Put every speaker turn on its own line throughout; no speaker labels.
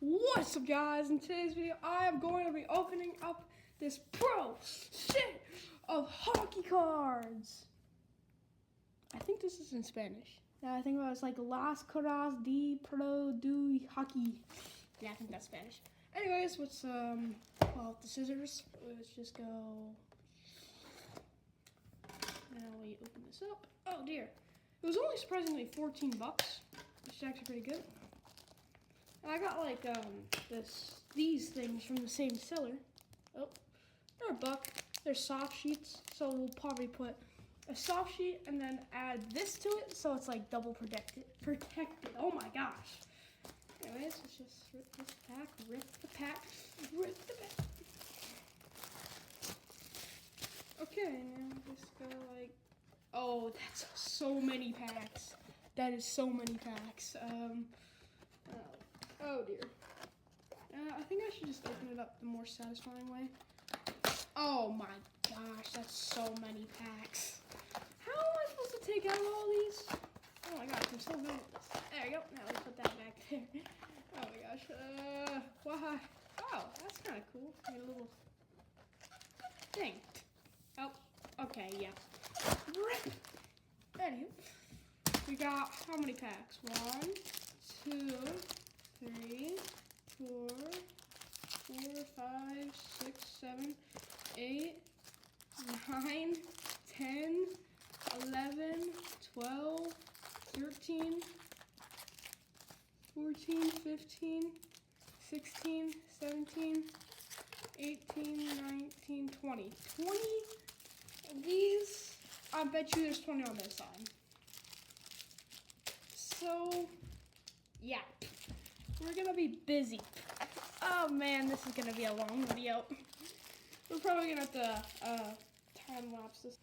What's up, guys? In today's video, I am going to be opening up this pro set of hockey cards. I think this is in Spanish. Yeah, I think it was like Las Caras de Pro do Hockey. Yeah, I think that's Spanish. Anyways, let's pull out the scissors. Let's just go. Now we open this up. Oh dear. It was only surprisingly $14, which is actually pretty good. And I got like these things from the same seller. Oh, they're $1. They're soft sheets, so we'll probably put a soft sheet and then add this to it, so it's like double protected. Oh my gosh. Anyways, let's just rip this pack, rip the pack. Okay, now just go like, oh, that's so many packs. That is so many packs. Oh dear. I think I should just open it up the more satisfying way. Oh my gosh, that's so many packs. How am I supposed to take out all these? Oh my gosh, I'm so good at this. There you go. Now let's put that back there. Oh my gosh. Why? Oh, that's kind of cool. Get a little thing. Oh, okay, yeah. Rip. Anywho, we got how many packs? 1, 2, 3, 4, 5, 6, 7, 8, 9, 10, 11, 12, 13, 14, 15, 16, 17, 18, 19, 20. 20 of these. I bet you there's 20 on this side. So, yeah. We're gonna be busy. Oh man, this is gonna be a long video. We're probably gonna have to time lapse this.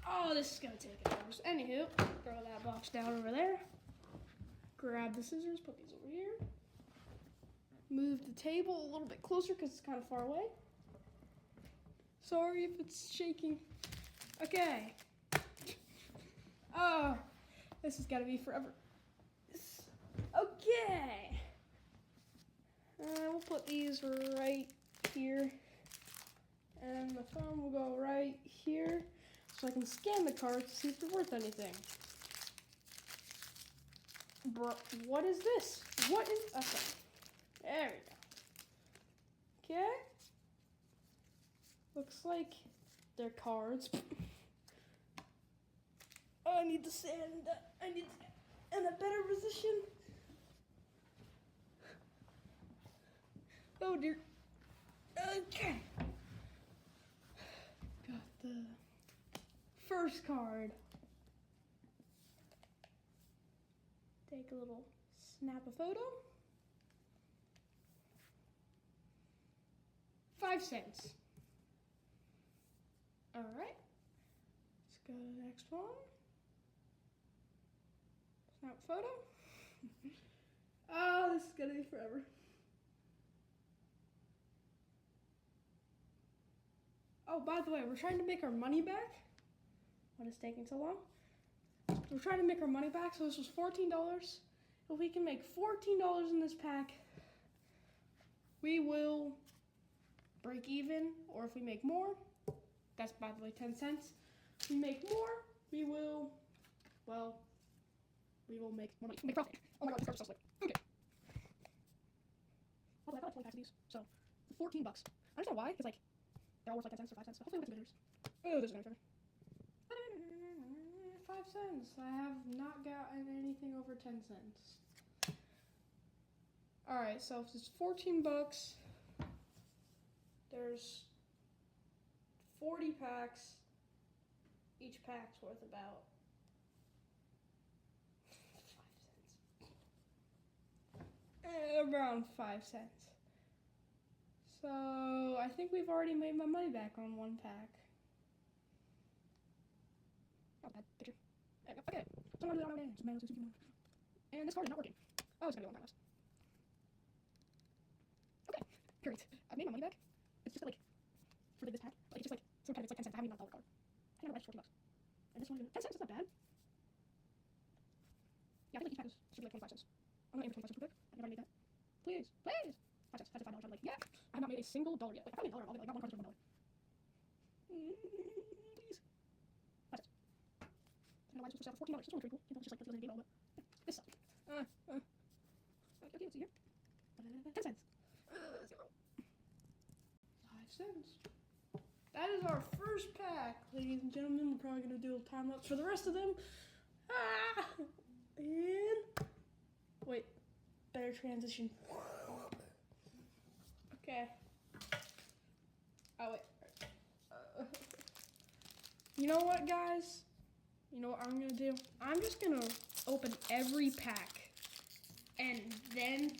Oh, this is gonna take hours. Anywho, throw that box down over there. Grab the scissors, put these over here. Move the table a little bit closer because it's kind of far away. Sorry if it's shaking. Okay. Oh, this is gotta be forever. Okay. We'll put these right here. And the phone will go right here. So I can scan the cards to see if they're worth anything. Bro, what is this? What is... Okay. There we go. Okay. Looks like they're cards. Oh, I need to stand. I need to get in a better position. Oh dear. Okay. Got the first card. Take a little snap a photo. 5 cents. All right. Let's go to the next one. Snap photo. Oh, this is gonna be forever. Oh, by the way, we're trying to make our money back. What is taking so long? We're trying to make our money back, so this was $14. If we can make $14 in this pack, we will break even, or if we make more, that's by the way 10 cents. If we make more, we will, well, we will make more money. Make profit. Oh my god, this card is so slick. Okay. By the way, I got like 20 packs of these, so $14. I understand why, because like, they're all worth like 10 cents or 5 cents, so hopefully we'll get some bidders. Oh, this is gonna be forever. 5 cents. I have not gotten anything over 10 cents. Alright, so if it's $14, there's 40 packs. Each pack's worth about 5 cents. Around 5 cents. So I think we've already made my money back on one pack. Not bad picture. There we go. Okay. And this card is not working. Oh, it's gonna be a long time. Okay. Great. I've made my money back. It's just like for like this pack. Like it's just like sometimes it's like 10 cents. I haven't even got the dollar card. I think I $14. And this one 10 cents is not bad. Yeah, I feel like each pack should be like 25 cents. I'm gonna aim for 25 cents real quick. I've already made that. Please. That's $5. I'm like, yeah. I have not made a single dollar yet. Wait, I probably $1. I'll get like not one card for $1. Please. That's it. I don't know why this was for sale for $14. It's only pretty cool. You know, it's just like this game element. This sucks. Okay, let's see here. 10 cents. 5 cents. That is our first pack, ladies and gentlemen. We're probably gonna do a time lapse for the rest of them. And wait, better transition. Okay. Oh wait. You know what, guys? You know what I'm gonna do? I'm just gonna open every pack, and then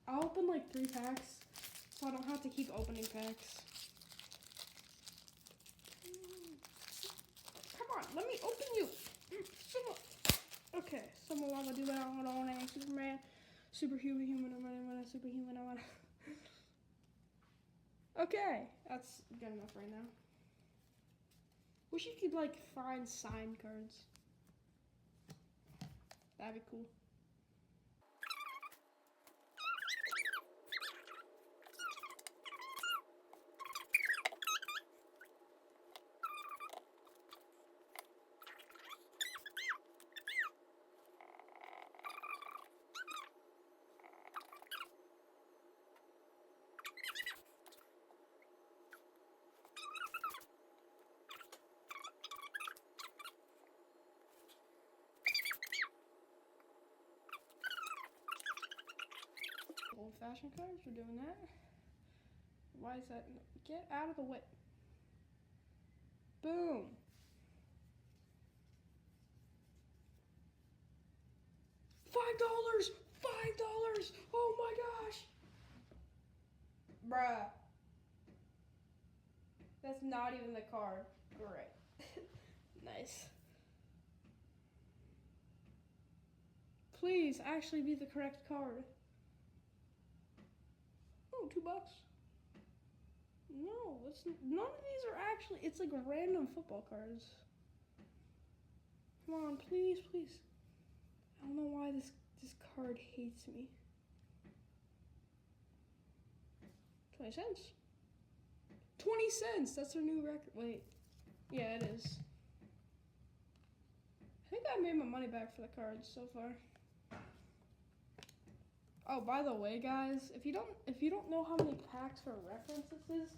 I'll open like 3 packs, so I don't have to keep opening packs. Come on, let me open you. Okay, someone wanna do that on Superman, superhuman, superhuman. Okay, that's good enough right now. Wish you could like find signed cards. That'd be cool. Old-fashioned cards, we're doing that. Why is that? Get out of the way. Boom. $5. $5. Oh my gosh. Bruh. That's not even the card. Great. Nice. Please actually be the correct card. Oh, $2. No, none of these are actually, it's like random football cards. Come on, please. I don't know why this card hates me. 20 cents. 20 cents, that's our new record. Wait, yeah, it is. I think I made my money back for the cards so far. Oh, by the way, guys, if you don't know how many packs for reference this is,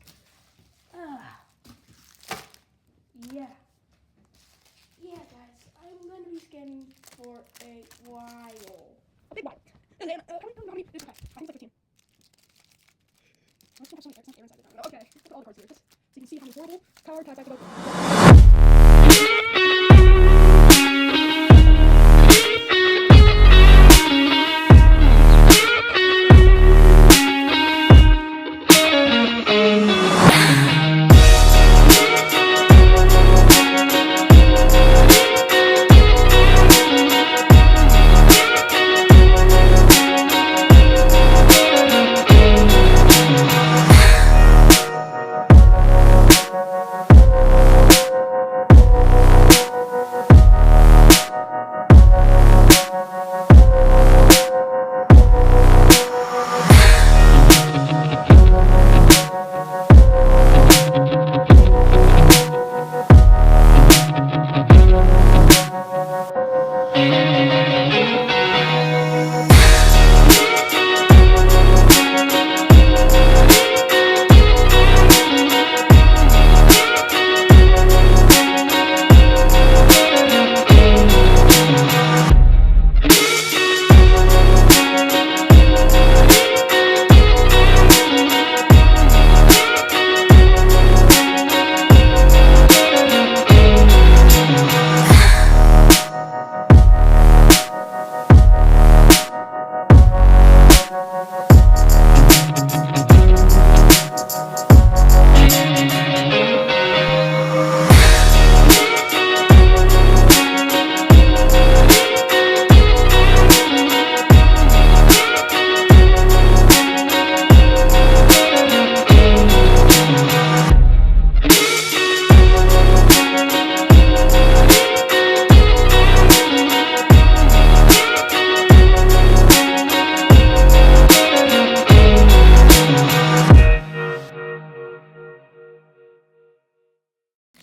yeah, guys, I'm gonna be scanning for a while. A big while. And then, how many is a pack? I think it's like 15. I still have some X and inside the Okay, look at all the cards here, so you can see how many horrible card pack I could open.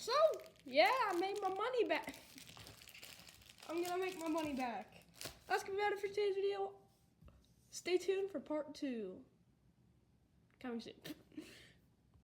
So, yeah, I made my money back. I'm gonna make my money back. That's gonna be about it for today's video. Stay tuned for part 2. Coming soon.